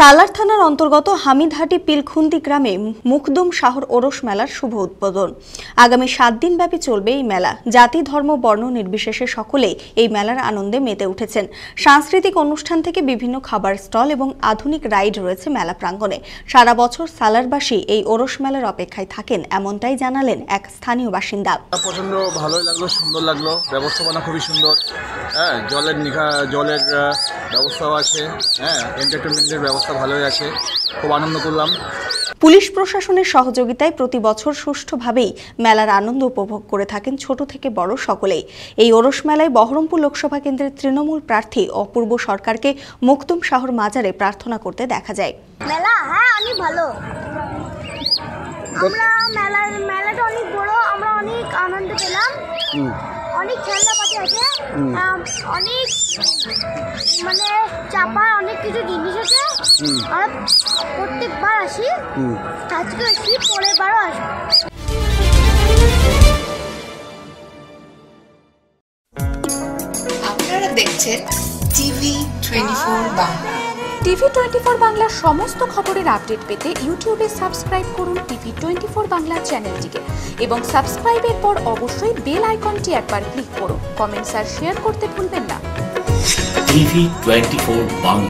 সালার থানার অন্তর্গত হামিদহাটি পিলখুন্দি গ্রামে মুখদুম শাহর ওরস মেলার শুভ উদ্বোধন। আগামী 7 দিন ব্যাপী চলবে এই মেলা। জাতি ধর্ম বর্ণ নির্বিশেষে সকলেই এই মেলার আনন্দে মেতে উঠেছেন। সাংস্কৃতিক অনুষ্ঠান থেকে বিভিন্ন খাবার স্টল এবং আধুনিক রাইড রয়েছে মেলা প্রাঙ্গণে। সারা বছর সালারবাসী এই ওরস মেলার অপেক্ষায় থাকেন, এমনটাই জানালেন এক স্থানীয় বাসিন্দা। প্রচন্ড ভালোই লাগলো, সুন্দর লাগলো, ব্যবস্থাপনা খুবই সুন্দর। জলের ব্যবস্থাও আছে, এন্টারটেনমেন্টের ব্যবস্থা ভালোই আছে, খুব আনন্দ করলাম। পুলিশ প্রশাসনের সহযোগিতায় প্রতি বছর সুষ্ঠুভাবেই মেলার আনন্দ উপভোগ করে থাকেন ছোট থেকে বড় সকলেই। এই ওরস মেলায় বহরমপুর লোকসভা কেন্দ্রের তৃণমূল প্রার্থী অপূর্ব সরকারকে মুখদুম শাহর মাজারে প্রার্থনা করতে দেখা যায়। মেলা অনেক ভালো, মেলাটা অনেক বড়, আমরা অনেক আনন্দ পেলাম। অনেক খেলনাপাতি আছে, অনেক চাপা অনেক কিছু জিনিস আছে। আমরা প্রত্যেকবার আসি, আজকে আসি, পরের বারও আসবো। আপনারা দেখছেন টিভি 24 বাংলা। টিভি 24 বাংলার সমস্ত খবরের আপডেট পেতে ইউটিউবে সাবস্ক্রাইব করুন টিভি 24 বাংলা চ্যানেলটিকে এবং সাবস্ক্রাইবের পর অবশ্যই বেল আইকনটি একবার ক্লিক করুন। কমেন্টস আর শেয়ার করতে ভুলবেন না। টিভি 24 বাংলা।